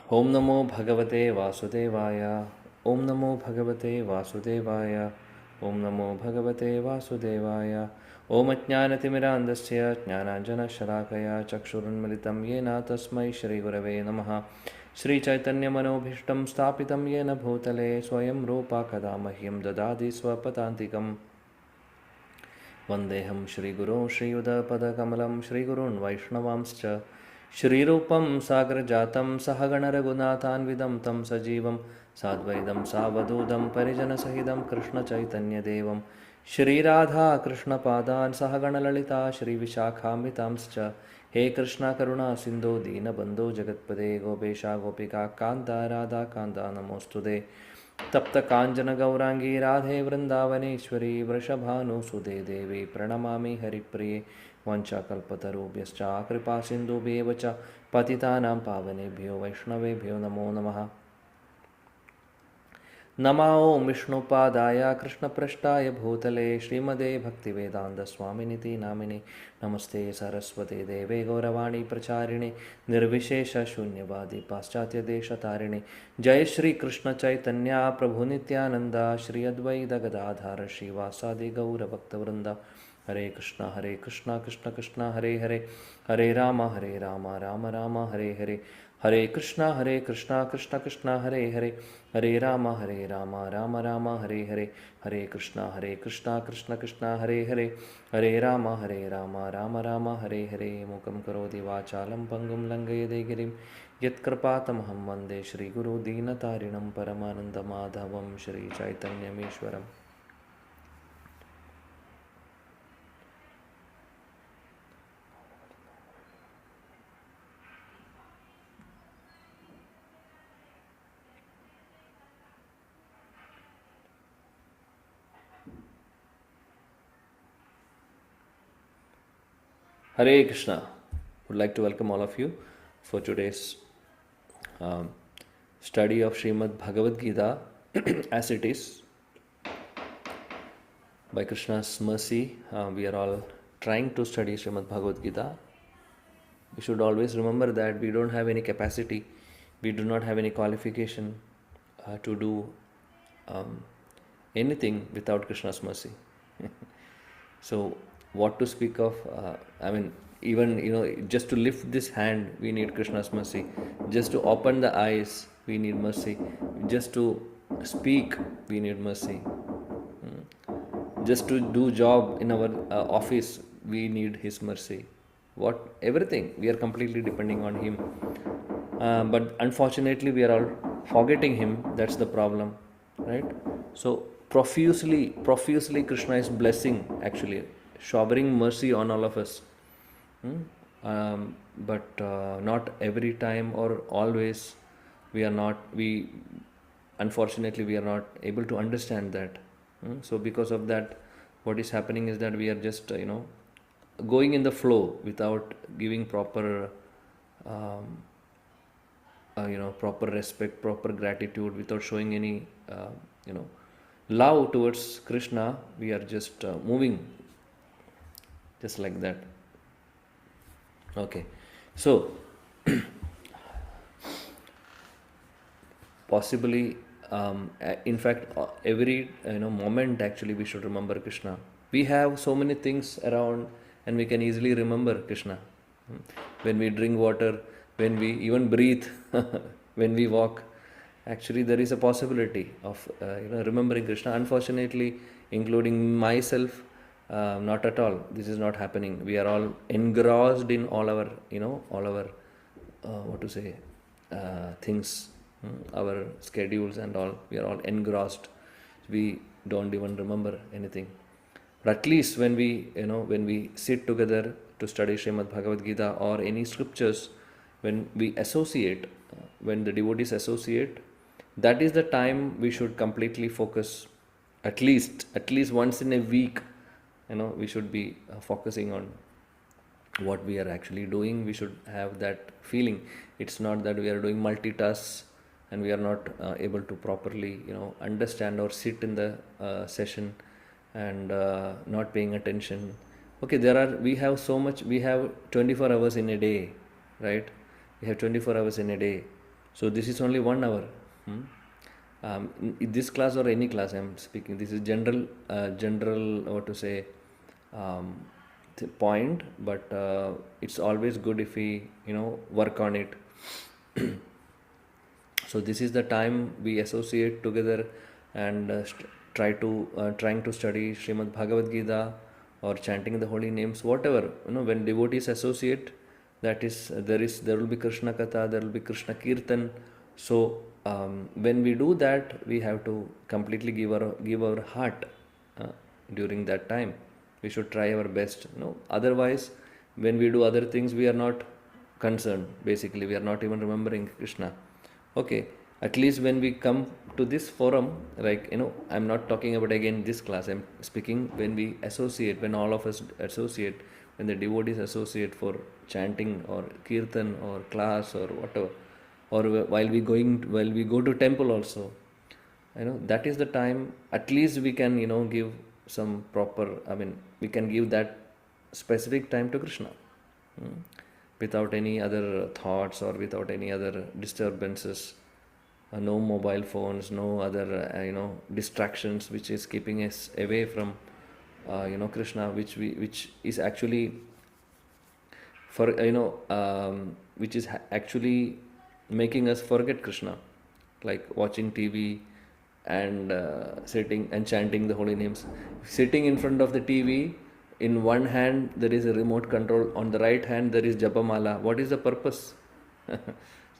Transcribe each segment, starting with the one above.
Om Namo Bhagavate Vasudevaya. Om Namo Bhagavate Vasudevaya. Om Namo Bhagavate Vasudevaya. Om Ajnanatimidandasya Jnananjana Shalakaya Chakshurunmilitam Yena Tasmai Shri Gurave Namaha. Shri Chaitanya Manobhishtam Stapitam Yena Bhutale Swayam Rupa Kadamahyam Dadadi Swapatantikam. Vandeham Shri Guru Shri Yuda Padakamalam Shri Gurun Vaishnavamscha Shrirupam Sagrajatam Sahagana Raghunathanvidam Tam Sajivam Sadvaidam Savadudam Parijana Sahidam Krishna Chaitanya Devam Shri Radha Krishna Padan Sahagana Lalita Shri Vishakhamritamscha He Krishna Karuna Sindhu Dina Bandhu Jagatpade Gopesha Gopika Kanta Radha Kanta Namostude तप्त कांचन गौरांगी राधे वृंदावनेश्वरी वृषभानुसुते देवी प्रणमामि हरिप्रिये वंशाकल्पतरुभ्यश्च कृपा सिन्धुभ्येव च पतितानां पावनेभ्यो वैष्णवेभ्यो नमो नमः। नमो विष्णुपादाय कृष्णपृष्ठाय भूतले श्रीमदे भक्तिवेदान्तस्वामिनिति नामिने नमस्ते सरस्वते देवे गौरवाणी प्रचारिणे निर्विशेष शून्यवादी पाश्चात्य देशतारिणे जय श्री कृष्ण चैतन्य प्रभु नित्यानंद श्री अद्वैत गदाधर श्रीवासादि गौरभक्तवृंद हरे कृष्णा कृष्ण कृष्ण हरे हरे हरे राम राम राम हरे हरे हरे कृष्णा कृष्ण कृष्ण हरे हरे हरे राम राम राम हरे हरे हरे कृष्णा कृष्ण कृष्ण हरे हरे हरे राम राम राम हरे हरे मूकं करोति वाचालं पङ्गुं लङ्घयते गिरिं यत्कृपातमहं वन्दे श्रीगुरु दीनतारिणं परमानन्दमाधवं श्रीचैतन्यमीश्वरम्। Hare Krishna. Would like to welcome all of you for today's study of Srimad Bhagavad Gita as it is. By Krishna's mercy, we are all trying to study Srimad Bhagavad Gita. We should always remember that we don't have any capacity, we do not have any qualification to do anything without Krishna's mercy. So, what to speak of? Even just to lift this hand, we need Krishna's mercy. Just to open the eyes, we need mercy. Just to speak, we need mercy. Just to do job in our office, we need His mercy. Everything, we are completely depending on Him. But unfortunately, we are all forgetting Him. That's the problem, right? So profusely, Krishna is blessing, actually, showering mercy on all of us. But not every time or always. Unfortunately, we are not able to understand that. So because of that, what is happening is that we are just going in the flow without giving proper proper respect, proper gratitude, without showing any love towards Krishna. We are just moving just like that. Okay, so possibly, in fact, every moment, actually, we should remember Krishna. We have so many things around, and we can easily remember Krishna. When we drink water, when we even breathe, when we walk, actually, there is a possibility of remembering Krishna. Unfortunately, including myself, not at all. This is not happening. We are all engrossed in all our things, our schedules and all. We are all engrossed. We don't even remember anything. But at least when we sit together to study Srimad Bhagavad Gita or any scriptures, when we associate, when the devotees associate, that is the time we should completely focus. At least once in a week, we should be focusing on what we are actually doing. We should have that feeling. It's not that we are doing multitasks and we are not able to properly understand or sit in the session and not paying attention. Okay, we have 24 hours in a day, right? We have 24 hours in a day. So this is only 1 hour. Hmm? In this class or any class I'm speaking, this is general, what to say, um, point, but it's always good if we, work on it. So this is the time we associate together and trying to study Srimad Bhagavad Gita or chanting the holy names, whatever. When devotees associate, that is there will be Krishna Katha, there will be Krishna Kirtan. So when we do that, we have to completely give our heart during that time. We should try our best. Otherwise, when we do other things, we are not concerned. Basically, we are not even remembering Krishna. Okay, at least when we come to this forum, like, I'm not talking about again this class, I'm speaking when we associate, when all of us associate, when the devotees associate for chanting or kirtan or class or whatever, or while we go to temple also, that is the time at least we can, give some proper, we can give that specific time to Krishna. Hmm? Without any other thoughts or without any other disturbances, no mobile phones, no other distractions which is keeping us away from Krishna, which is actually for which is actually making us forget Krishna, like watching TV and sitting and chanting the holy names. Sitting in front of the TV, in one hand there is a remote control, on the right hand there is Japamala. What is the purpose?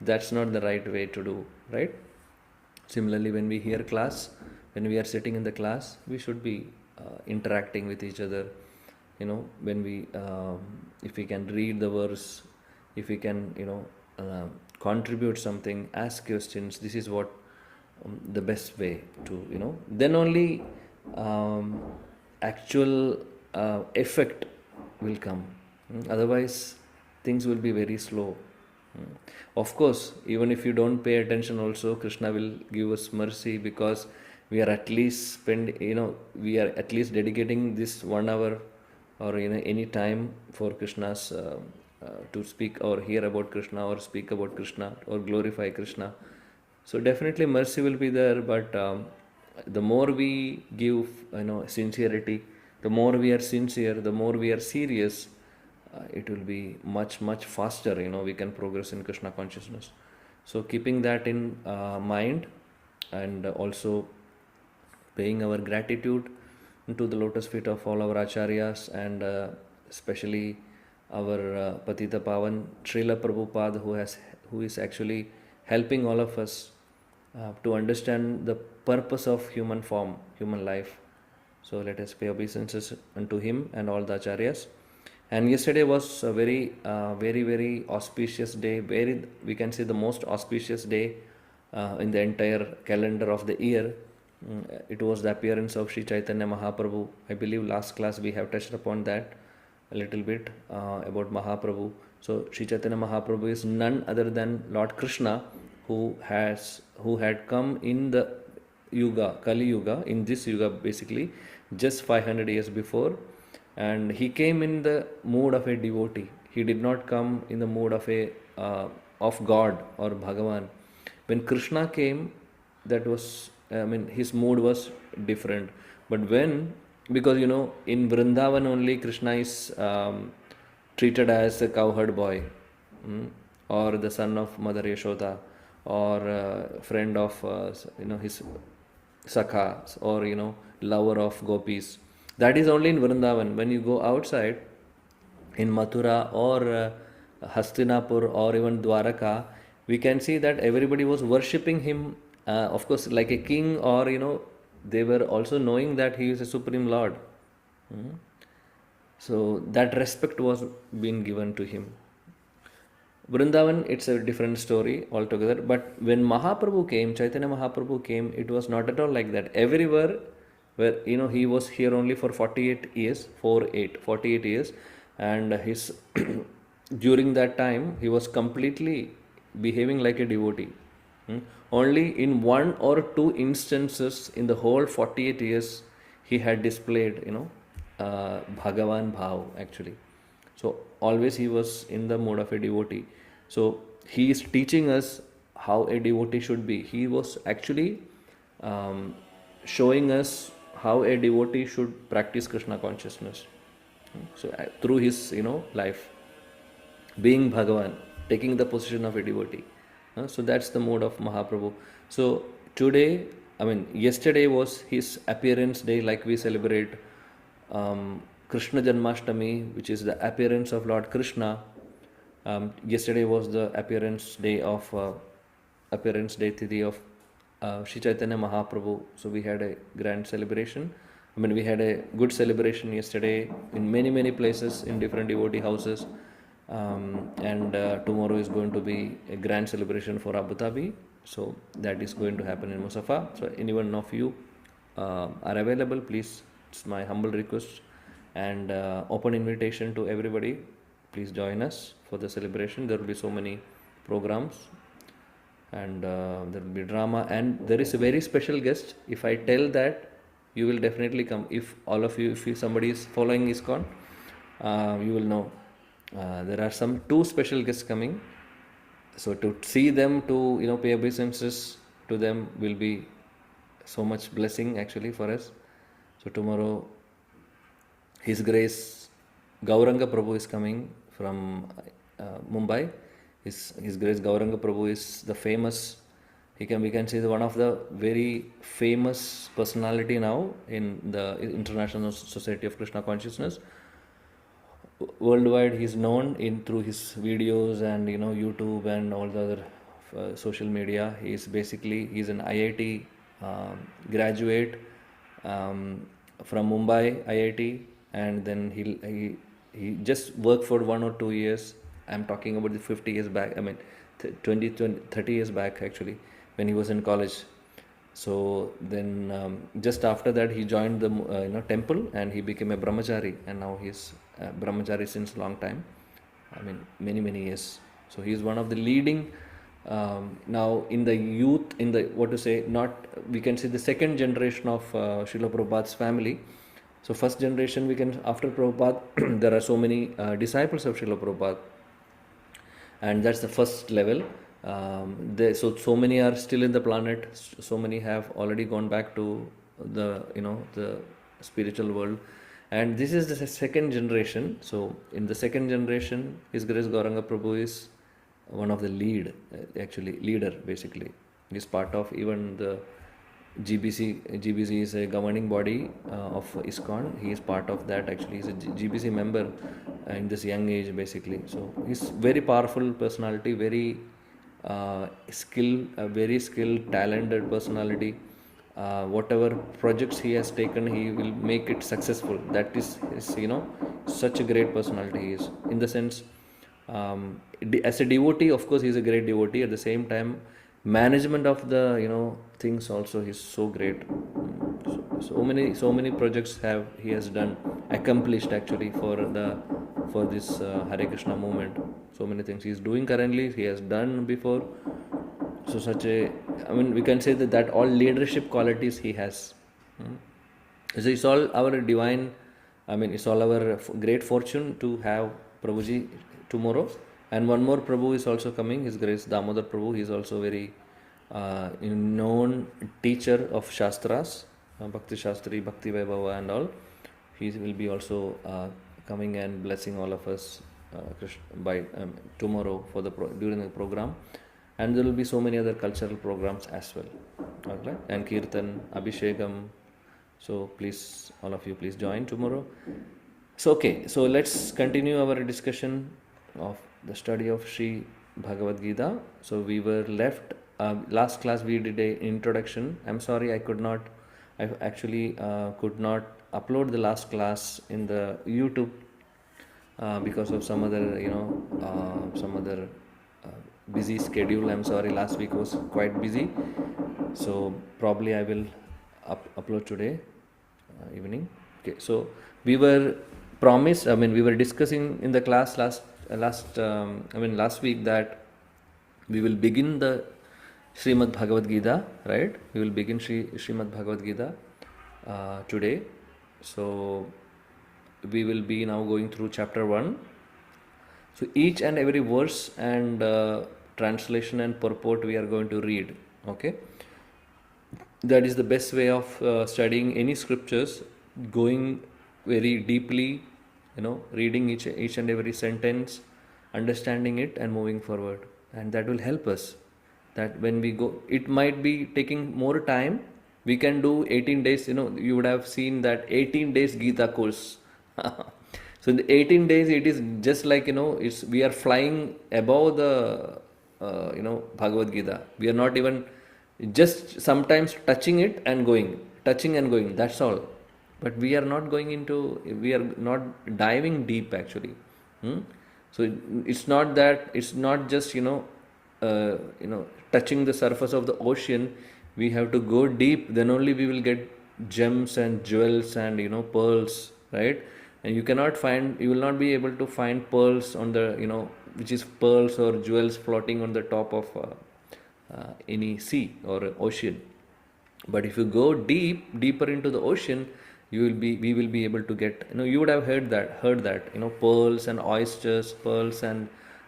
That's not the right way to do, right? Similarly, when we hear class, when we are sitting in the class, we should be interacting with each other. When we, if we can read the verse, if we can, contribute something, ask questions. This is what the best way to, then only actual effect will come. Otherwise, things will be very slow. Of course, even if you don't pay attention also, Krishna will give us mercy, because we are at least we are at least dedicating this 1 hour or any time for Krishna's to speak or hear about Krishna or speak about Krishna or glorify Krishna. So definitely mercy will be there, but the more we give sincerity, the more we are sincere, the more we are serious, it will be much faster. We can progress in Krishna consciousness. So keeping that in mind, and also paying our gratitude to the lotus feet of all our acharyas, and especially our Patita Pavan Srila Prabhupada, who is actually helping all of us to understand the purpose of human form, human life. So let us pay obeisances unto him and all the acharyas. And yesterday was a very very auspicious day. We can say the most auspicious day in the entire calendar of the year. It was the appearance of Sri Chaitanya Mahaprabhu. I believe last class we have touched upon that a little bit about Mahaprabhu. So Sri Chaitanya Mahaprabhu is none other than Lord Krishna, who had come in the Yuga, Kali Yuga, in this Yuga basically, just 500 years before. And he came in the mood of a devotee. He did not come in the mood of of God or Bhagavan. When Krishna came, that was, his mood was different. But because in Vrindavan only Krishna is treated as a cowherd boy, or the son of Mother Yashoda, or friend of his Sakha, or lover of gopis. That is only in Vrindavan. When you go outside, in Mathura or Hastinapur or even Dwaraka, we can see that everybody was worshipping him, of course, like a king, or they were also knowing that he is a supreme lord. So that respect was being given to him. Vrindavan, it's a different story altogether. But when Mahaprabhu came, Chaitanya Mahaprabhu came, it was not at all like that. Everywhere, where he was here only for 48 years, 48 years, and his during that time he was completely behaving like a devotee. Only in 1 or 2 instances in the whole 48 years he had displayed Bhagavan Bhav actually. So always he was in the mode of a devotee. So he is teaching us how a devotee should be. He was actually showing us how a devotee should practice Krishna consciousness. So through his life, being Bhagavan, taking the position of a devotee. So that's the mode of Mahaprabhu. So today, yesterday was his appearance day, like we celebrate Krishna Janmashtami, which is the appearance of Lord Krishna. Yesterday was the appearance day Tithi of Shri Chaitanya Mahaprabhu. So we had a grand celebration. We had a good celebration yesterday in many places in different devotee houses. And tomorrow is going to be a grand celebration for Abu Dhabi. So that is going to happen in Musafa. So anyone of you are available, please, it's my humble request and open invitation to everybody. Please join us for the celebration. There will be so many programs, and there will be drama, and there is a very special guest. If I tell that, you will definitely come. If all of you, if somebody is following ISKCON, you will know. There are some two special guests coming. So to see them, to pay obeisances to them will be so much blessing actually for us. So tomorrow, His Grace Gauranga Prabhu is coming from Mumbai. His Grace Gauranga Prabhu is the famous. We can say one of the very famous personality now in the International Society of Krishna Consciousness. Worldwide, he is known through his videos and YouTube and all the other social media. He is an IIT graduate from Mumbai IIT, and then he just worked for 1 or 2 years. I'm talking about the 50 years back. 30 years back actually, when he was in college. So then just after that he joined the temple, and he became a brahmachari, and now he is brahmachari since long time. Many years. So he is one of the leading now in the youth, in the we can say the second generation of Srila Prabhupada's family. So first generation, after Prabhupada there are so many disciples of Srila Prabhupada, and that's the first level. So many are still in the planet. So many have already gone back to the spiritual world, and this is the second generation. So in the second generation, His Grace Gauranga Prabhu is one of the leader basically. He is part of even the GBC. GBC is a governing body of ISKCON. He is part of that actually. He is a GBC member in this young age basically. So he's very powerful personality, very very skilled, talented personality. Whatever projects he has taken, he will make it successful. That is such a great personality he is. In the sense, as a devotee, of course, he is a great devotee. At the same time, management of the things also is so great. So many projects he has done, accomplished actually for this Hare Krishna movement. So many things he is doing currently, he has done before. So we can say that all leadership qualities he has. So it's all our divine, it's all our great fortune to have Prabhuji tomorrow. And one more Prabhu is also coming, His Grace Damodar Prabhu. He is also very known teacher of Shastras, Bhakti Shastri, Bhakti Vaibhava and all. He will be also coming and blessing all of us by tomorrow during the program. And there will be so many other cultural programs as well. Okay? And Kirtan, Abhishekam. So please, all of you, please join tomorrow. So let's continue our discussion of the study of Sri Bhagavad Gita. So we were left, last class we did an introduction. I'm sorry I actually could not upload the last class in the YouTube because of some other busy schedule. I'm sorry, last week was quite busy. So probably I will upload today evening. Okay, so we were promised, we were discussing in the class last week that we will begin the Srimad Bhagavad Gita, right? We will begin Srimad Bhagavad Gita today. So we will be now going through chapter 1. So each and every verse and translation and purport we are going to read. Okay, that is the best way of studying any scriptures, going very deeply, reading each and every sentence, understanding it and moving forward, and that will help us. That when we go, it might be taking more time. We can do 18 days. You would have seen that 18 days Gita course. So in the 18 days, it is just like, it's we are flying above the Bhagavad Gita. We are not even just sometimes touching it and going, touching and going. That's all. But we are not going into. We are not diving deep actually. So it's not that. It's not just touching the surface of the ocean. We have to go deep. Then only we will get gems and jewels and pearls, right? And you will not be able to find pearls on the which is pearls or jewels floating on the top of any sea or ocean. But if you go deeper into the ocean, we will be able to get, you would have heard that pearls and oysters, pearls and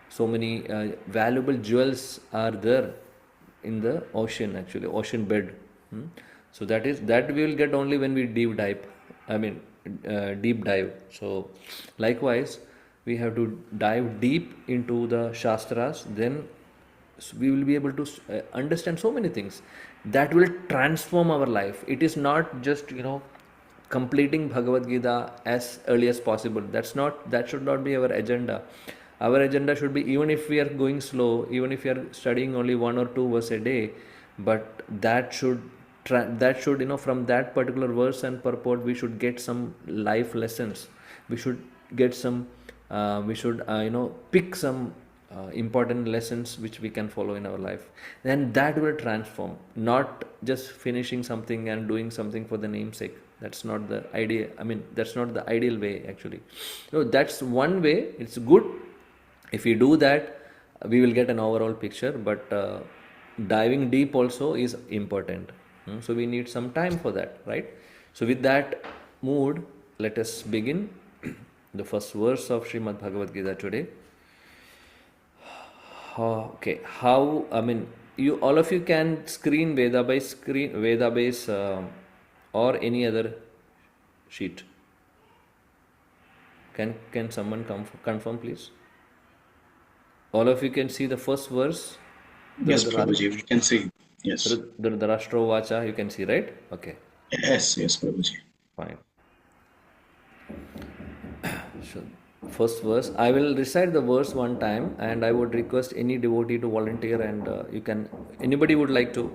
so many valuable jewels are there in the ocean, actually ocean bed. So that we will get only when we deep dive. So likewise, we have to dive deep into the shastras. Then we will be able to understand so many things that will transform our life. It is not just completing Bhagavad Gita as early as possible. That should not be our agenda. Our agenda should be, even if we are going slow, even if we are studying only 1 or 2 verses a day, but that should from that particular verse and purport, we should get some life lessons. We should get some pick some important lessons which we can follow in our life. Then that will transform, not just finishing something and doing something for the namesake. That's not the idea. That's not the ideal way actually. So that's one way. It's good. If we do that, we will get an overall picture, but diving deep also is important. So we need some time for that, right? So with that mood, let us begin the first verse of Srimad Bhagavad Gita today. Okay, you all of you can screen Vedabase or any other sheet. Can someone confirm, please? All of you can see the first verse. Yes, Prabhuji, we can see. Yes. Dhṛtarāṣṭra vacha, you can see, right? Okay. Yes, Prabhuji. Fine. So, first verse. I will recite the verse one time, and I would request any devotee to volunteer. And anybody would like to,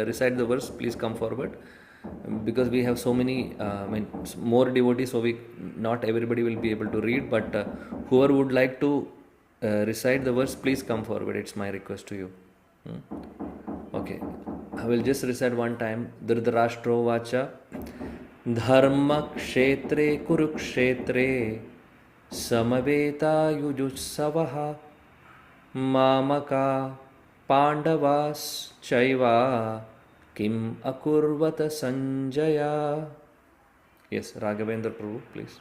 recite the verse, please come forward. Because we have so many, more devotees, so not everybody will be able to read. But whoever would like to recite the verse, please come forward. It's my request to you. Okay, I will just recite one time. Dhṛtarāṣṭra vacha dharma kshetre kurukshetre samaveta yujusavaha mamaka pandavas chaiva kim akurvata sanjaya. Yes, Raghavendra Prabhu, please.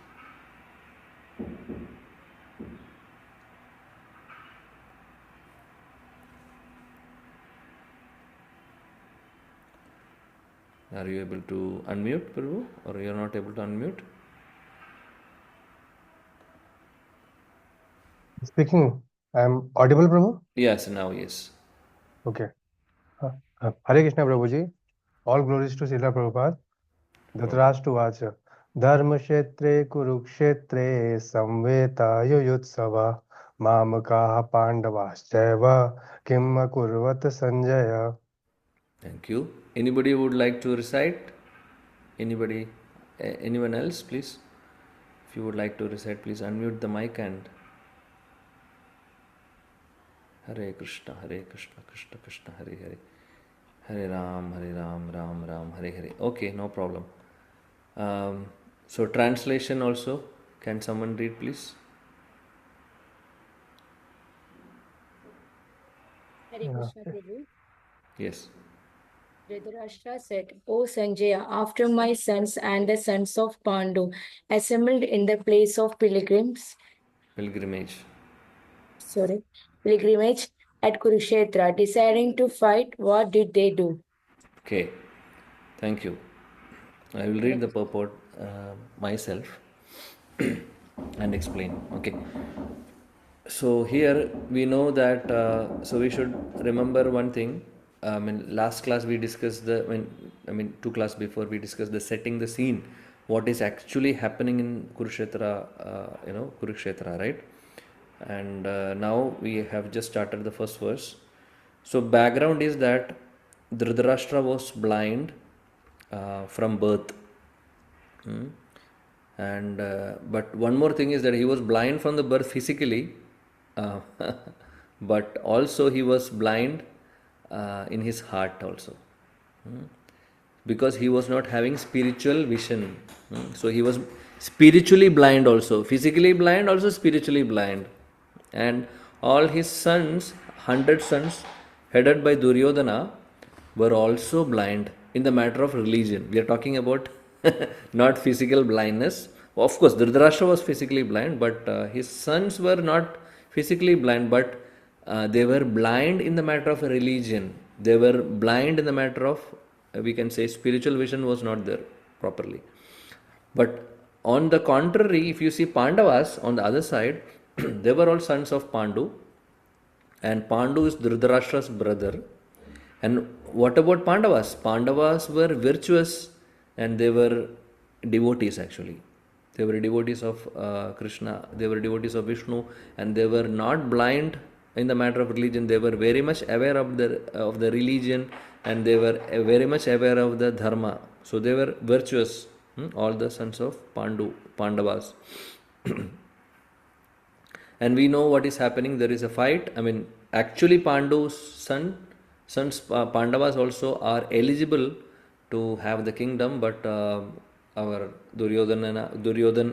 Are you able to unmute, Prabhu, or you are not able to unmute? Speaking, I am audible, Prabhu? Yes, now yes. Okay. Hare Krishna, Prabhuji. All glories to Srila Prabhupada. Dhṛtarāṣṭra vacha dharma kshetre kurukshetre samveta yuyutsava mamakaha pandavaschaiva kim akurvata sanjaya. Thank you. Anybody would like to recite? Anyone else, please? If you would like to recite, please unmute the mic and Hare Krishna, Krishna Krishna, Hare Hare, Hare Ram, Ram Ram, Hare Hare. Okay, no problem. So translation also, can someone read, please? Hare Krishna, Prabhu. Yes. Dhṛtarāṣṭra said, O Sanjaya, after my sons and the sons of Pandu assembled in the place of pilgrimage, at Kurukshetra, deciding to fight. What did they do? Okay, thank you. I will read the purport myself and explain. Okay. So here we know that, so we should remember one thing. Last class we discussed two class before we discussed the setting the scene, what is actually happening in Kurukshetra, Kurukshetra, right? And now we have just started the first verse. So background is that Dhṛtarāṣṭra was blind from birth. And but one more thing is that he was blind from the birth physically, uh, but also he was blind in his heart also. Because he was not having spiritual vision. So he was spiritually blind also, physically blind, also spiritually blind. And all his sons, 100 sons, headed by Duryodhana, were also blind in the matter of religion. We are talking about not physical blindness. Of course, Dhṛtarāṣṭra was physically blind, but his sons were not physically blind, but they were blind in the matter of religion. They were blind in the matter of, we can say, spiritual vision was not there properly. But on the contrary, if you see Pandavas on the other side, they were all sons of Pandu, and Pandu is Dhṛtarāṣṭra's brother. And what about Pandavas? Pandavas were virtuous and they were devotees actually. They were devotees of Krishna, they were devotees of Vishnu, and they were not blind in the matter of religion. They were very much aware of the religion, and they were very much aware of the dharma. So they were virtuous, all the sons of Pandavas. And we know what is happening. There is a fight. Actually Pandu's sons Pandavas also are eligible to have the kingdom, but our Duryodhana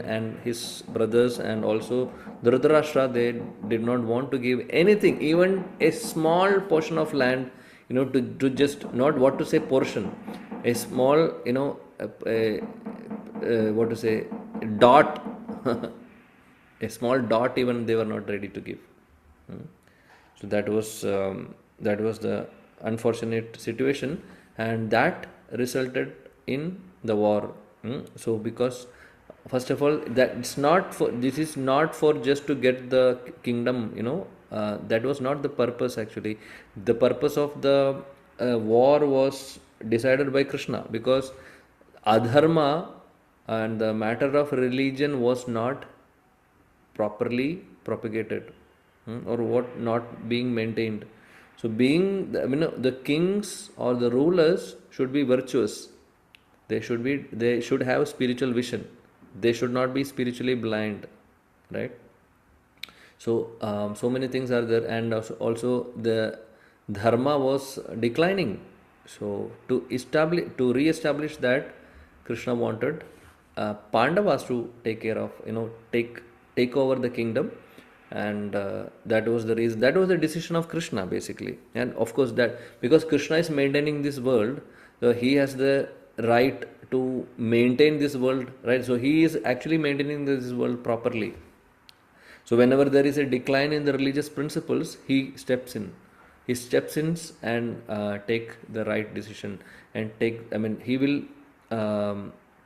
and his brothers and also Dhṛtarāṣṭra, they did not want to give anything, even a small portion of land, to just, not what to say portion, a small, what to say, dot, a small dot even they were not ready to give. So that was the unfortunate situation, and that resulted in the war. So because first of all, this is not for just to get the kingdom, that was not the purpose actually. The purpose of the war was decided by Krishna, because adharma and the matter of religion was not properly propagated, or what not being maintained. So the kings or the rulers should be virtuous. They should have spiritual vision. They should not be spiritually blind, right? So so many things are there, and also the dharma was declining. So to re-establish that, Krishna wanted Pandavas to take care of, take over the kingdom, and that was the reason. That was the decision of Krishna basically. And of course, that because Krishna is maintaining this world, so he has the right to maintain this world, right? So he is actually maintaining this world properly. So whenever there is a decline in the religious principles, he steps in. He steps in and take the right decision, and he will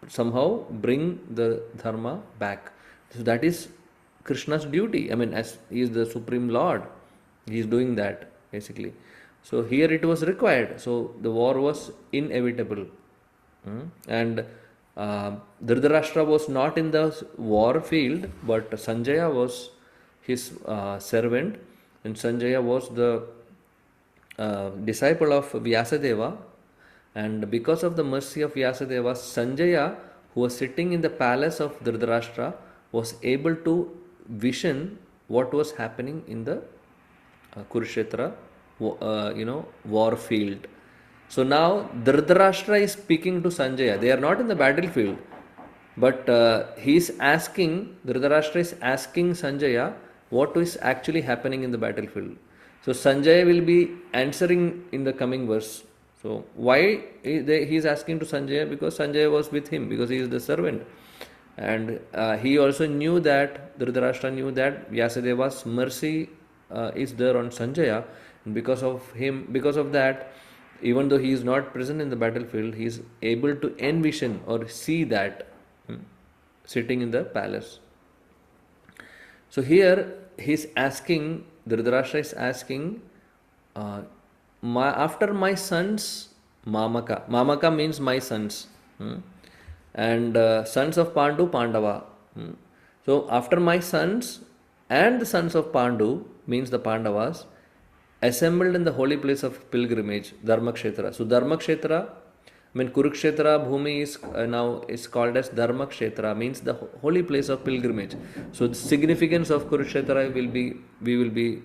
somehow bring the dharma back. So that is Krishna's duty. As he is the Supreme Lord, he is doing that basically. So here it was required. So the war was inevitable. And Dhṛtarāṣṭra was not in the war field, but Sanjaya was his servant, and Sanjaya was the disciple of Vyasadeva. And because of the mercy of Vyasadeva, Sanjaya, who was sitting in the palace of Dhṛtarāṣṭra, was able to vision what was happening in the Kurukshetra, war field. So now Dhṛtarāṣṭra is speaking to Sanjaya. They are not in the battlefield, but Dhṛtarāṣṭra is asking Sanjaya what is actually happening in the battlefield. So Sanjaya will be answering in the coming verse. So why he is asking to Sanjaya? Because Sanjaya was with him, because he is the servant. And he also knew that, Dhṛtarāṣṭra knew that Vyasadeva's mercy is there on Sanjaya. Because of him, because of that, even though he is not present in the battlefield, he is able to envision or see that sitting in the palace. So here he's asking, Dhṛtarāṣṭra is asking, after my sons, Mamaka means my sons, and sons of Pandu, Pandava. So after my sons and the sons of Pandu, means the Pandavas, assembled in the holy place of pilgrimage, Dharmakshetra. So Dharmakshetra, Kurukshetra Bhumi is now is called as Dharmakshetra, means the holy place of pilgrimage. So the significance of Kurukshetra we will be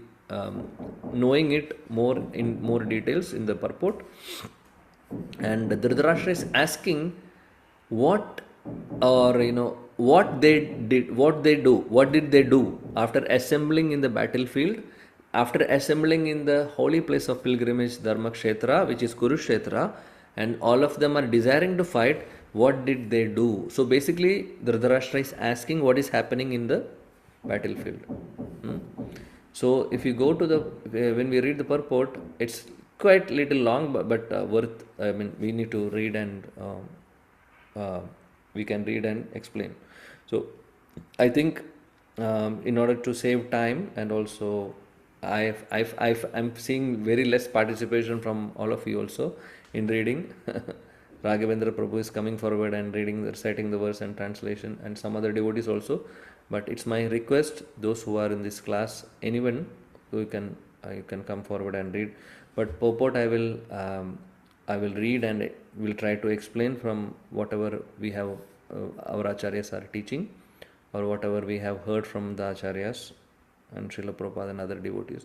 knowing it more in more details in the purport. And Dhṛtarāṣṭra is asking what did they do after assembling in the battlefield, after assembling in the holy place of pilgrimage Dharmakshetra, which is Kurukshetra, and all of them are desiring to fight. What did they do? So basically Dhṛtarāṣṭra is asking what is happening in the battlefield. So if you go to when we read the purport, it's quite little long, but worth, we need to read and we can read and explain. So I think in order to save time, and also I'm seeing very less participation from all of you also in reading. Raghavendra Prabhu is coming forward and reciting the verse and translation, and some other devotees also. But it's my request, those who are in this class, anyone who you can come forward and read. But purport I will read and will try to explain from whatever we have our acharyas are teaching, or whatever we have heard from the acharyas and Srila Prabhupada and other devotees.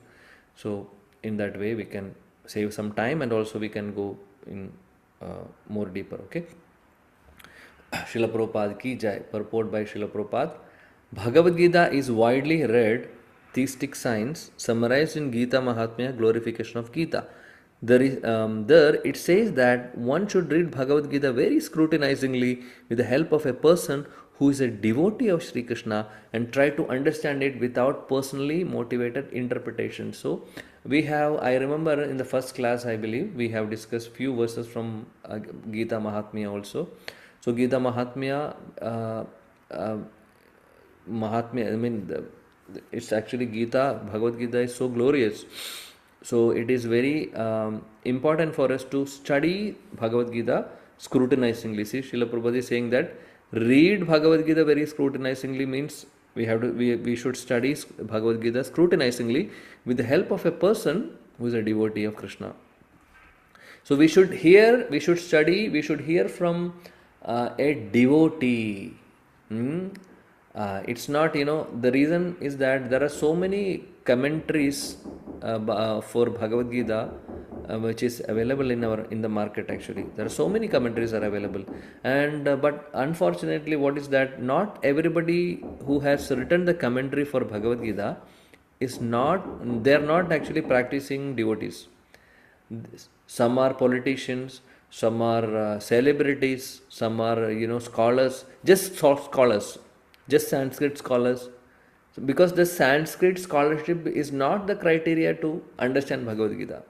So in that way we can save some time, and also we can go in more deeper. Okay. Srila Prabhupada ki jai. Purport by Srila Prabhupada. Bhagavad Gita is widely read theistic science summarized in Gita Mahatmya, glorification of Gita. There it says that one should read Bhagavad Gita very scrutinizingly with the help of a person who is a devotee of Sri Krishna, and try to understand it without personally motivated interpretation. So I remember in the first class, I believe, we have discussed few verses from Gita Mahatmya also. So Gita Mahatmya, it's actually Gita, Bhagavad Gita is so glorious. So it is very important for us to study Bhagavad Gita scrutinizingly. See, Srila Prabhupada is saying that read Bhagavad Gita very scrutinizingly means we should study Bhagavad Gita scrutinizingly with the help of a person who is a devotee of Krishna. So we should hear from a devotee. It's not, the reason is that there are so many commentaries for Bhagavad Gita which is available in the market. Actually there are so many commentaries are available, and but unfortunately what is that not everybody who has written the commentary for Bhagavad Gita they are not actually practicing devotees. Some are politicians, some are celebrities, some are scholars, just Sanskrit scholars. Because the Sanskrit scholarship is not the criteria to understand Bhagavad Gita.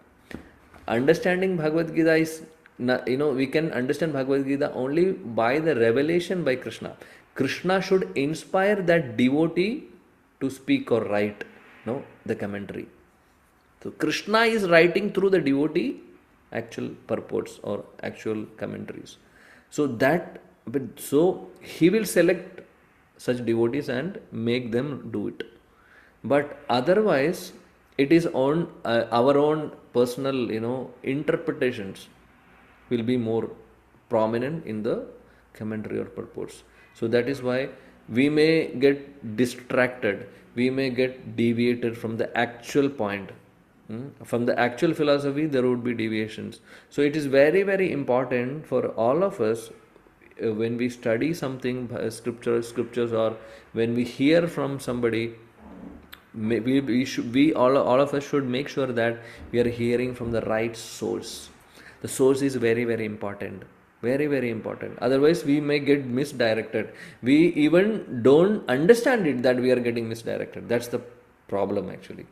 Understanding Bhagavad Gita is, we can understand Bhagavad Gita only by the revelation by Krishna. Krishna should inspire that devotee to speak or write, the commentary. So Krishna is writing through the devotee actual purports or actual commentaries. So he will select such devotees and make them do it. But otherwise, it is on our own personal, interpretations will be more prominent in the commentary or purports. So that is why we may get distracted, we may get deviated from the actual point. From the actual philosophy, there would be deviations. So it is very, very important for all of us when we study something, scriptures, or when we hear from somebody, all of us should make sure that we are hearing from the right source. The source is very, very important. Very, very important. Otherwise, we may get misdirected. We even don't understand it that we are getting misdirected. That's the problem actually.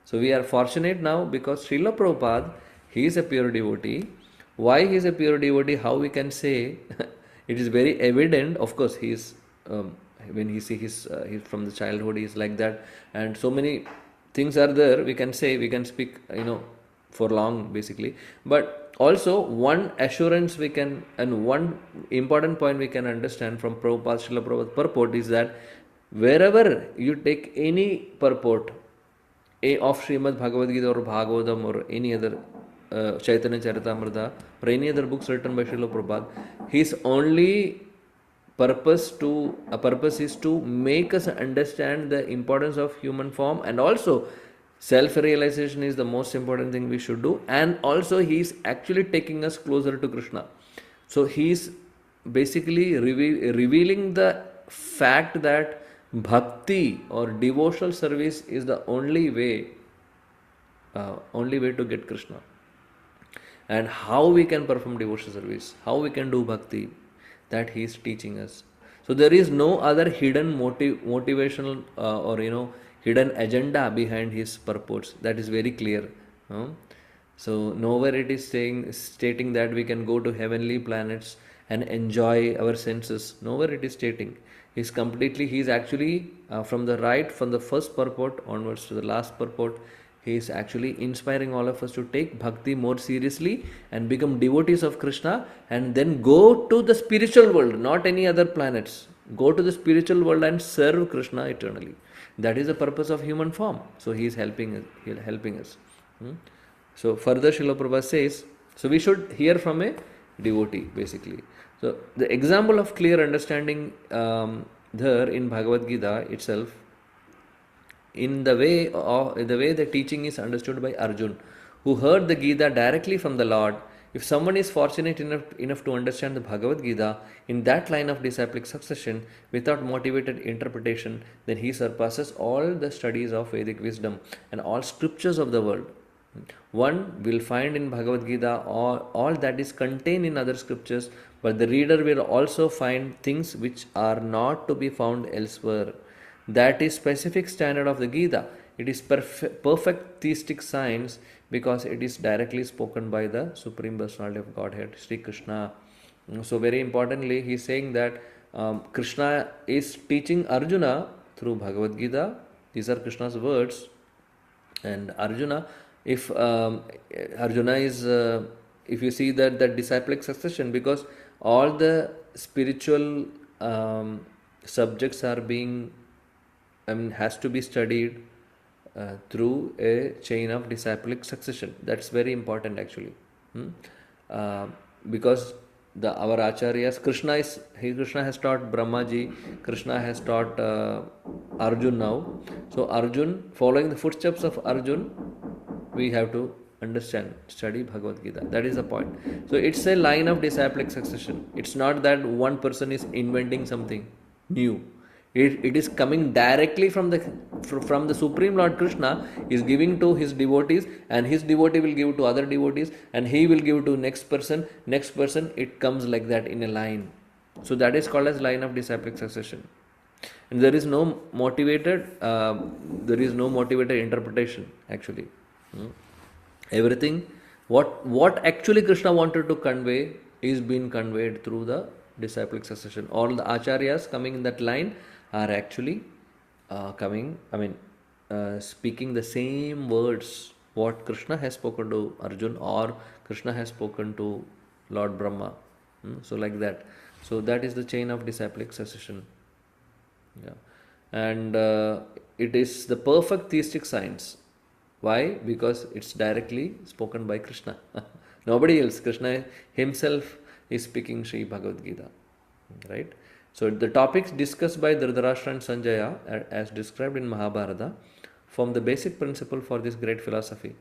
So we are fortunate now because Srila Prabhupada, he is a pure devotee. Why he is a pure devotee? How we can say? It is very evident. Of course, he is when he see he's from the childhood, he is like that, and so many things are there. We can say, we can speak, for long basically. But also one assurance we can, and one important point we can understand from Prabhupada, Srila Prabhupada purport is that wherever you take any purport of Srimad Bhagavad Gita or Bhagavatam or any other Chaitanya Charitamrita or any other books written by Srila Prabhupada, his only purpose is to make us understand the importance of human form, and also self-realization is the most important thing we should do, and also he is actually taking us closer to Krishna. So he is basically revealing the fact that bhakti or devotional service is the only way to get Krishna. And how we can perform devotional service, how we can do bhakti, that he is teaching us. So there is no other hidden motivational or hidden agenda behind his purports. That is very clear. So nowhere it is stating that we can go to heavenly planets and enjoy our senses. Nowhere it is stating. He is actually from the first purport onwards to the last purport, he is actually inspiring all of us to take bhakti more seriously and become devotees of Krishna, and then go to the spiritual world, not any other planets. Go to the spiritual world and serve Krishna eternally. That is the purpose of human form. So he is helping us. So further Srila Prabhupada says, so we should hear from a devotee basically. So the example of clear understanding there in Bhagavad Gita itself, in the way the teaching is understood by Arjun, who heard the Gita directly from the Lord. If someone is fortunate enough to understand the Bhagavad Gita in that line of disciplic succession without motivated interpretation, then he surpasses all the studies of Vedic wisdom and all scriptures of the world. One will find in Bhagavad Gita all that is contained in other scriptures, but the reader will also find things which are not to be found elsewhere. That is specific standard of the Gita. It is perfect theistic science because it is directly spoken by the Supreme Personality of Godhead, Sri Krishna. So very importantly, he is saying that Krishna is teaching Arjuna through Bhagavad Gita. These are Krishna's words. And Arjuna, if you see that disciplic succession, because all the spiritual subjects are has to be studied through a chain of disciplic succession. That's very important actually. Because our acharyas, Krishna has taught Brahmaji, Krishna has taught Arjun now. So Arjun, following the footsteps of Arjun, we have to study Bhagavad Gita. That is the point. So it's a line of disciplic succession. It's not that one person is inventing something new. It is coming directly from the Supreme Lord Krishna, is giving to his devotees, and his devotee will give to other devotees, and he will give to next person. It comes like that in a line. So that is called as line of disciplic succession. And there is no motivated interpretation actually. Everything what actually Krishna wanted to convey is being conveyed through the disciplic succession. All the acharyas coming in that line are actually speaking the same words what Krishna has spoken to Arjun or Krishna has spoken to Lord Brahma. So like that. So that is the chain of disciplic succession. Yeah. And it is the perfect theistic science. Why? Because it's directly spoken by Krishna. Nobody else. Krishna himself is speaking Sri Bhagavad Gita. Right? So the topics discussed by Dhṛtarāṣṭra and Sanjaya, as described in Mahabharata, form the basic principle for this great philosophy.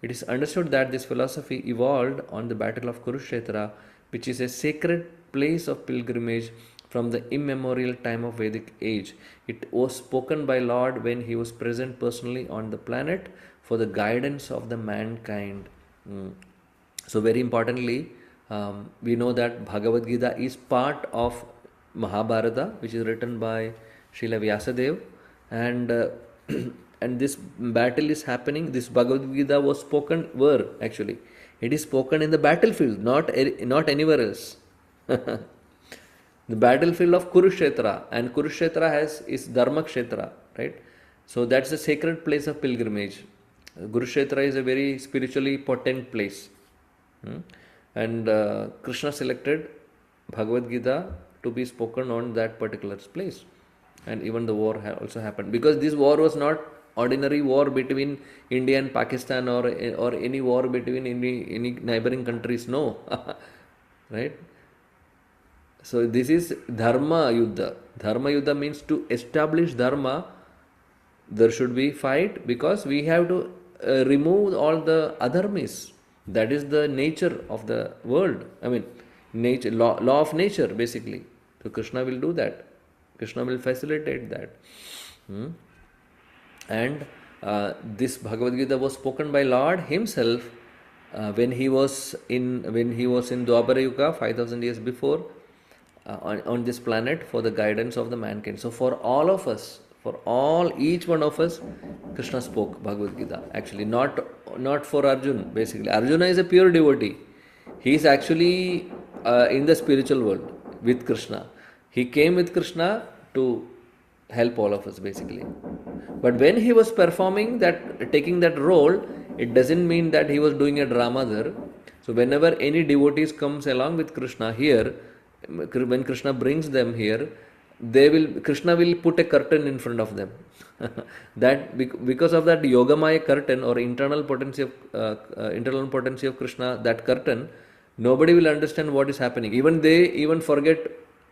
It is understood that this philosophy evolved on the battle of Kurukshetra, which is a sacred place of pilgrimage from the immemorial time of Vedic age. It was spoken by Lord when he was present personally on the planet for the guidance of the mankind. So very importantly, we know that Bhagavad Gita is part of Mahabharata, which is written by Srila Vyasadeva, and and this battle is happening. This Bhagavad Gita was spoken where actually? It is spoken in the battlefield, not anywhere else. The battlefield of Kurukshetra, and Kurukshetra is Dharma Kshetra, right? So that's a sacred place of pilgrimage. Kurukshetra is a very spiritually potent place. And Krishna selected Bhagavad Gita to be spoken on that particular place. And even the war also happened. Because this war was not ordinary war between India and Pakistan, or any war between any neighboring countries. No. Right? So this is Dharma Yuddha. Dharma Yuddha means to establish Dharma. There should be fight, because we have to remove all the adharmis. That is the nature of the world. I mean, nature, law of nature, basically. So Krishna will do that. Krishna will facilitate that. And this Bhagavad Gita was spoken by Lord Himself when he was in Dwapara Yuga, 5,000 years before, on this planet, for the guidance of the mankind. So for all of us, each one of us, Krishna spoke Bhagavad Gita. Actually, not for Arjuna. Basically, Arjuna is a pure devotee. He is actually in the spiritual world with Krishna. He came with Krishna to help all of us, basically. But when he was performing that, taking that role, it doesn't mean that he was doing a drama there. So whenever any devotees comes along with Krishna here, when Krishna brings them here, Krishna will put a curtain in front of them. That because of that Yogamaya curtain, or internal potency of Krishna, that curtain, nobody will understand what is happening. They forget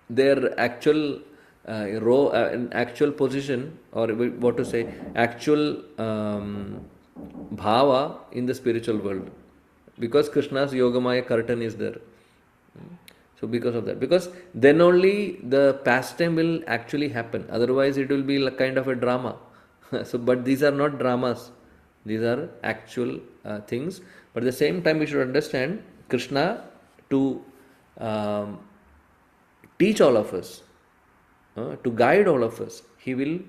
their actual actual position, or what to say, actual bhava in the spiritual world, because Krishna's Yogamaya curtain is there. So because of that, because then only the pastime will actually happen. Otherwise, it will be like kind of a drama. So, but these are not dramas; these are actual things. But at the same time, we should understand Krishna to teach all of us, to guide all of us. He will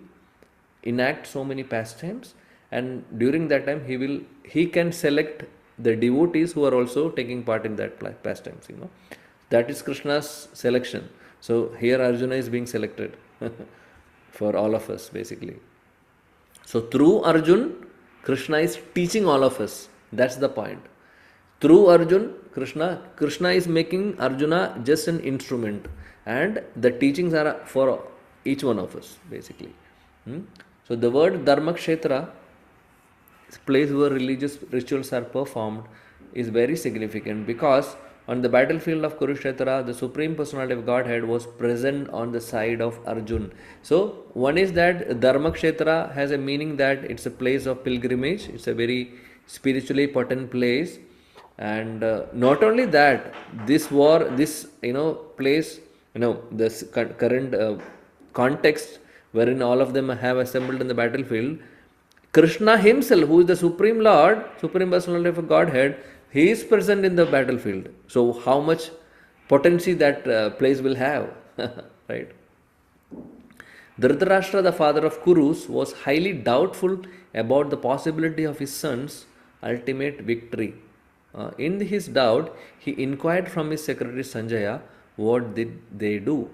enact so many pastimes, and during that time, he can select the devotees who are also taking part in that pastimes. That is Krishna's selection. So here Arjuna is being selected for all of us, basically. So through Arjuna, Krishna is teaching all of us. That's the point. Through Arjuna, Krishna is making Arjuna just an instrument, and the teachings are for each one of us, basically. So the word Dharma Kshetra, place where religious rituals are performed, is very significant, because on the battlefield of Kurukshetra, the Supreme Personality of Godhead was present on the side of Arjuna. So, one is that Dharma Kshetra has a meaning that it's a place of pilgrimage. It's a very spiritually potent place. And not only that, this place, this current context wherein all of them have assembled in the battlefield, Krishna himself, who is the Supreme Lord, Supreme Personality of Godhead, he is present in the battlefield. So how much potency that place will have, right? Dhṛtarāṣṭra, the father of Kurus, was highly doubtful about the possibility of his son's ultimate victory. In his doubt, he inquired from his secretary Sanjaya, what did they do?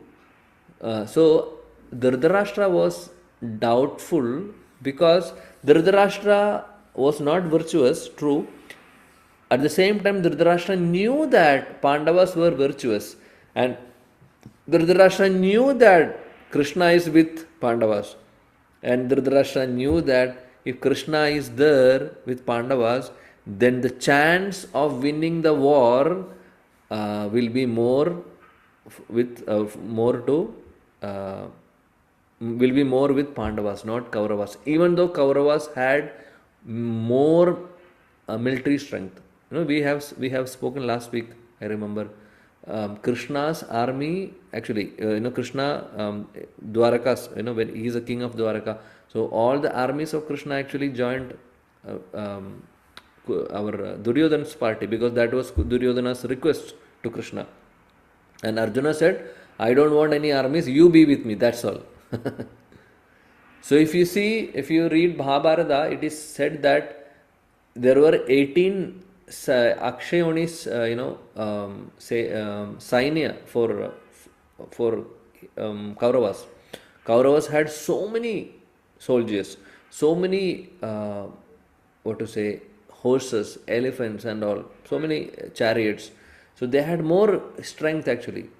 So Dhṛtarāṣṭra was doubtful because Dhṛtarāṣṭra was not virtuous, true. At the same time, Dhṛtarāṣṭra knew that Pandavas were virtuous, and Dhṛtarāṣṭra knew that Krishna is with Pandavas, and Dhṛtarāṣṭra knew that if Krishna is there with Pandavas, then the chance of winning the war will be more with Pandavas, not Kauravas. Even though Kauravas had more military strength. We have spoken last week, I remember. Krishna's army, actually, Krishna, Dwarakas, when he is a king of Dwaraka. So all the armies of Krishna actually joined our Duryodhana's party, because that was Duryodhana's request to Krishna. And Arjuna said, I don't want any armies, you be with me, that's all. So if you see, if you read Mahabharata, it is said that there were 18 Akshayonis, Sainya for Kauravas. Kauravas had so many soldiers, so many horses, elephants, and all, so many chariots. So they had more strength actually,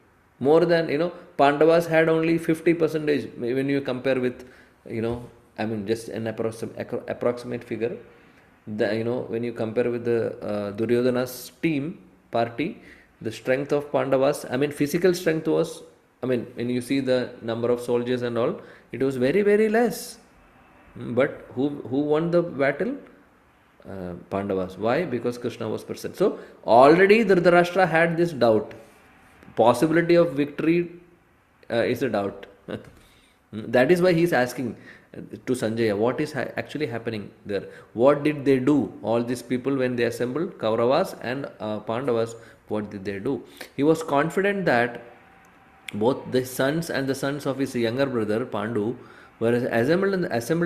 more than Pandavas had only 50% when you compare with just an approximate figure. When you compare with the Duryodhana's party, the strength of Pandavas, physical strength was, when you see the number of soldiers and all, it was very, very less. But who won the battle? Pandavas. Why? Because Krishna was present. So already Dhṛtarāṣṭra had this doubt. Possibility of victory is a doubt. That is why he is asking to Sanjaya, what is actually happening there? What did they do? All these people, when they assembled, Kauravas and Pandavas, what did they do? He was confident that both the sons and the sons of his younger brother Pandu were assembled in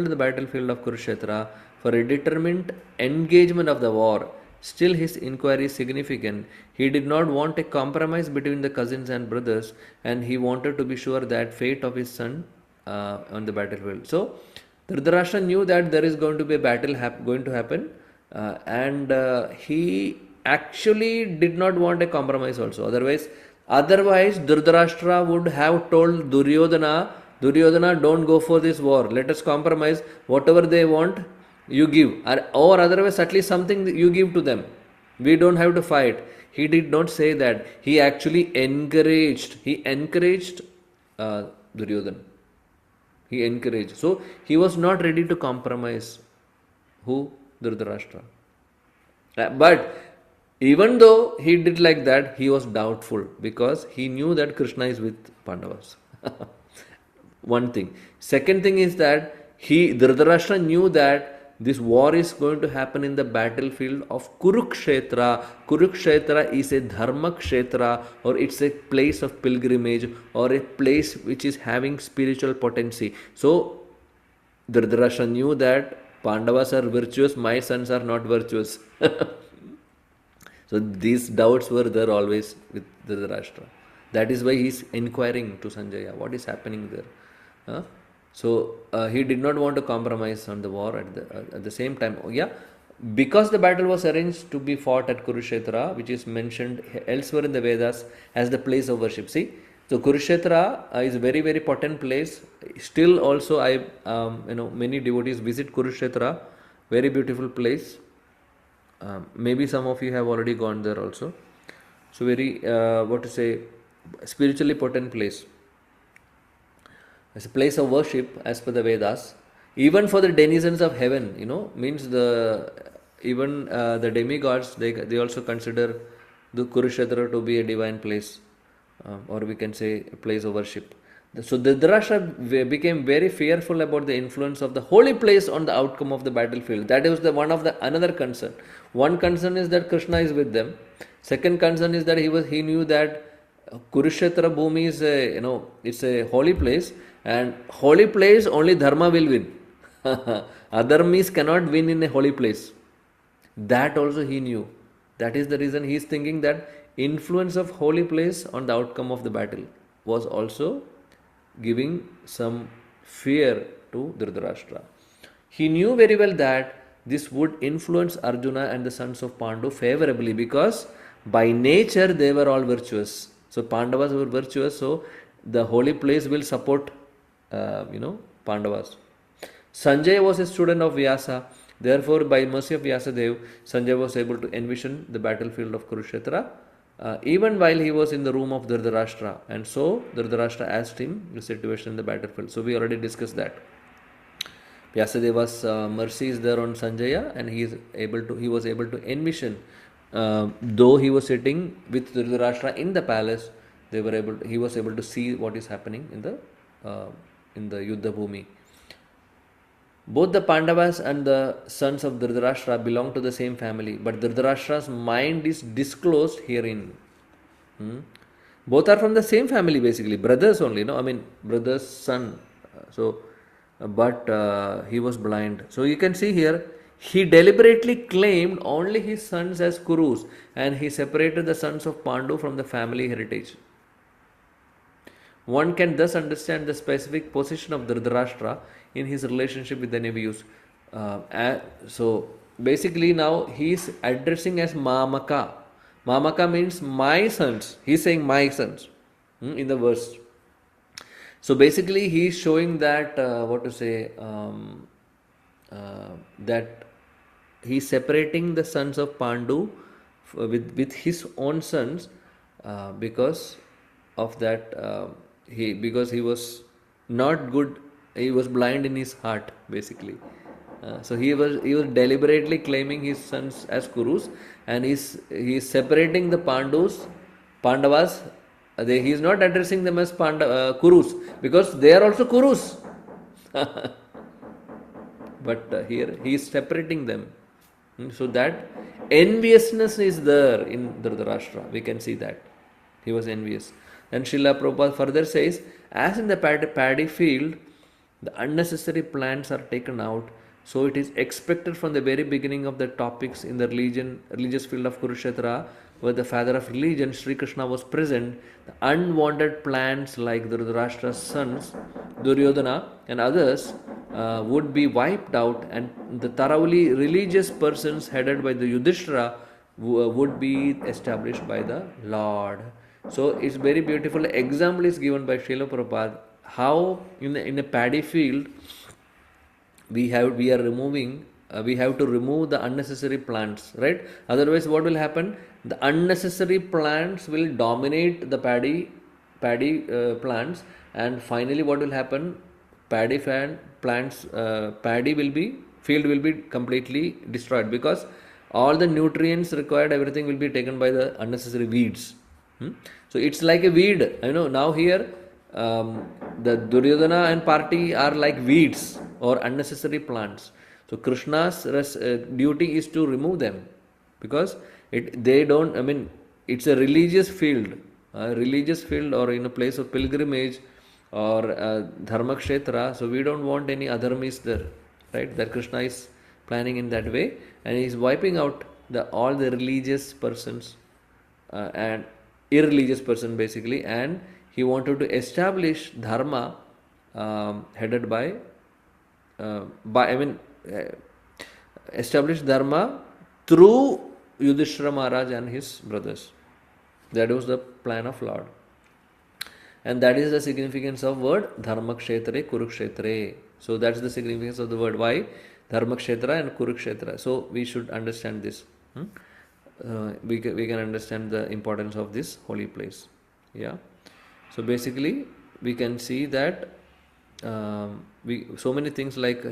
the battlefield of Kurukshetra for a determined engagement of the war. Still, his inquiry is significant. He did not want a compromise between the cousins and brothers, and he wanted to be sure that fate of his son on the battlefield. So, Dhṛtarāṣṭra knew that there is going to be a battle going to happen, and he actually did not want a compromise also. Otherwise, Dhṛtarāṣṭra would have told Duryodhana, don't go for this war. Let us compromise. Whatever they want, you give. Or otherwise, at least something you give to them. We don't have to fight. He did not say that. He actually encouraged. He encouraged Duryodhana. He encouraged. So, he was not ready to compromise. Who? Dhṛtarāṣṭra. But even though he did like that, he was doubtful because he knew that Krishna is with Pandavas. One thing. Second thing is that Dhṛtarāṣṭra knew that this war is going to happen in the battlefield of Kurukshetra. Kurukshetra is a dharma kshetra, or it's a place of pilgrimage, or a place which is having spiritual potency. So Dhṛtarāṣṭra knew that Pandavas are virtuous, my sons are not virtuous. So these doubts were there always with Dhṛtarāṣṭra. That is why he is inquiring to Sanjaya, what is happening there? So he did not want to compromise on the war at the same time. Because the battle was arranged to be fought at Kurukshetra, which is mentioned elsewhere in the Vedas as the place of worship. See, so Kurukshetra is a very, very potent place. Still also many devotees visit Kurukshetra, very beautiful place. Maybe some of you have already gone there also. So very, spiritually potent place. It's a place of worship as per the Vedas. Even for the denizens of heaven, means the demigods, they also consider the Kurukshetra to be a divine place, or we can say a place of worship. So Dhṛtarāṣṭra became very fearful about the influence of the holy place on the outcome of the battlefield. That was another concern. One concern is that Krishna is with them. Second concern is that he knew that Kurukshetra Bhumi is it's a holy place, and holy place only dharma will win. Adharmis cannot win in a holy place. That also he knew. That is the reason he is thinking that influence of holy place on the outcome of the battle was also giving some fear to Dhṛtarāṣṭra. He knew very well that this would influence Arjuna and the sons of Pandu favorably because by nature they were all virtuous. So Pandavas were virtuous, so the holy place will support Pandavas. Sanjay was a student of Vyasa. Therefore, by mercy of Vyasadev, Sanjay was able to envision the battlefield of Kurukshetra even while he was in the room of Dhṛtarāṣṭra. And so Dhṛtarāṣṭra asked him the situation in the battlefield. So we already discussed that. Vyasadeva's mercy is there on Sanjaya, and he was able to envision, though he was sitting with Dhṛtarāṣṭra in the palace, he was able to see what is happening in the Yuddha Bhumi. Both the Pandavas and the sons of Dhṛtarāṣṭra belong to the same family, but Dhṛtarāṣṭra's mind is disclosed herein. Both are from the same family basically, brothers only, brothers, son. So but he was blind. So you can see here, he deliberately claimed only his sons as Kurus, and he separated the sons of Pandu from the family heritage. One can thus understand the specific position of Dhṛtarāṣṭra in his relationship with the Nevyus. So basically now he is addressing as Mamaka. Mamaka means my sons. He is saying my sons in the verse. So basically he is showing that, that he is separating the sons of Pandu with his own sons because of that. Because he was not good, he was blind in his heart basically. So he was deliberately claiming his sons as Kurus, and he is separating the Pandavas. He is not addressing them as Kurus, because they are also Kurus. But here he is separating them. So that enviousness is there in Dhṛtarāṣṭra. We can see that he was envious. And Srila Prabhupada further says, as in the paddy field, the unnecessary plants are taken out, so it is expected from the very beginning of the topics in the religious field of Kurukshetra, where the father of religion, Sri Krishna, was present, the unwanted plants like Dhṛtarāṣṭra's sons, Duryodhana and others would be wiped out, and the thoroughly religious persons headed by the Yudhishthira would be established by the Lord. So it's very beautiful example is given by Srila Prabhupada, how in a paddy field we have to remove the unnecessary plants, right? Otherwise what will happen? The unnecessary plants will dominate the paddy plants, and finally what will happen? Field will be completely destroyed, because all the nutrients required, everything will be taken by the unnecessary weeds. So it's like a weed. Now here the Duryodhana and party are like weeds or unnecessary plants. So Krishna's duty is to remove them, because it's a religious field or in a place of pilgrimage or dharmakshetra. So we don't want any adharmis there, right? That Krishna is planning in that way, and he is wiping out all the religious persons and irreligious person basically, and he wanted to establish dharma headed by establish dharma through Yudhishthira Maharaj and his brothers. That was the plan of Lord, and that is the significance of word dharmakshetre kurukshetre. So that's the significance of the word. Why dharmakshetra and kurukshetra? So we should understand this. We can understand the importance of this holy place. Yeah. So basically we can see that so many things, like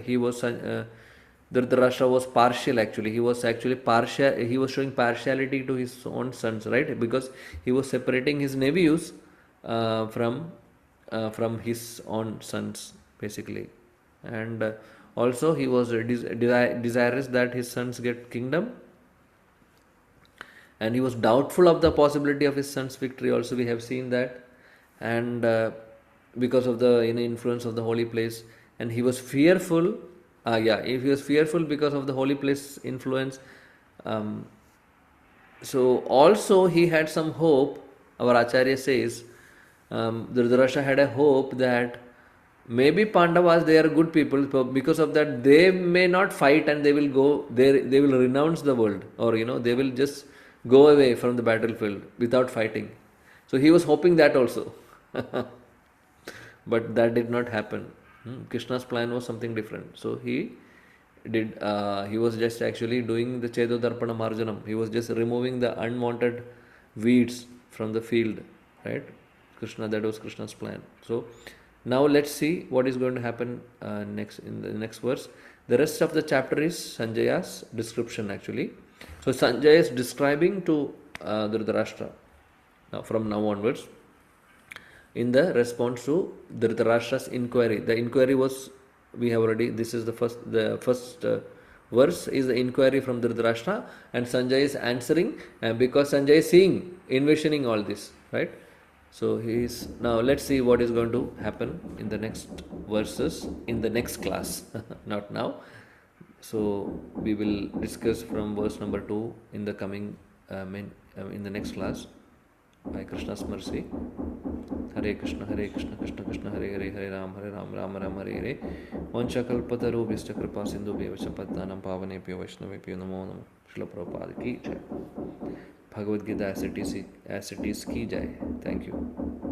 Dhṛtarāṣṭra was partial actually. He was partial. He was showing partiality to his own sons, right? Because he was separating his Nevyus from his own sons basically, and also he was desirous that his sons get kingdom. And he was doubtful of the possibility of his son's victory also, we have seen that, and because of the influence of the holy place, and he was fearful. If he was fearful because of the holy place influence, so also he had some hope. Our Acharya says Dhṛtarāṣṭra had a hope that maybe Pandavas, they are good people, so because of that they may not fight, and they will go there, they will renounce the world, or they will just go away from the battlefield without fighting. So he was hoping that also. But that did not happen. Krishna's plan was something different. So he was just actually doing the Chedo Darpana Marjanam. He was just removing the unwanted weeds from the field, right? That was Krishna's plan. So now let's see what is going to happen next in the next verse. The rest of the chapter is Sanjaya's description actually. So Sanjaya is describing to Dhṛtarāṣṭra from now onwards in the response to Dhṛtarāṣṭra's inquiry. The inquiry was, this is the first verse is the inquiry from Dhṛtarāṣṭra, and Sanjaya is answering, and because Sanjaya is seeing, envisioning all this, right? So he's now. Let's see what is going to happen in the next verses in the next class. Not now. So we will discuss from verse number 2 in the coming in the next class. By Krishna's mercy. Hare Krishna, Krishna Krishna, Hare Ram, Ram Ram, Hare Hare. Vanchakalpatarubhyascha kripa sindhubhyevacha paddanam pavanebhyo vaishnavebhyo namo namo. Srila Prabhupada ki jai. Bhagavad Gita as it is ki jai. Thank you.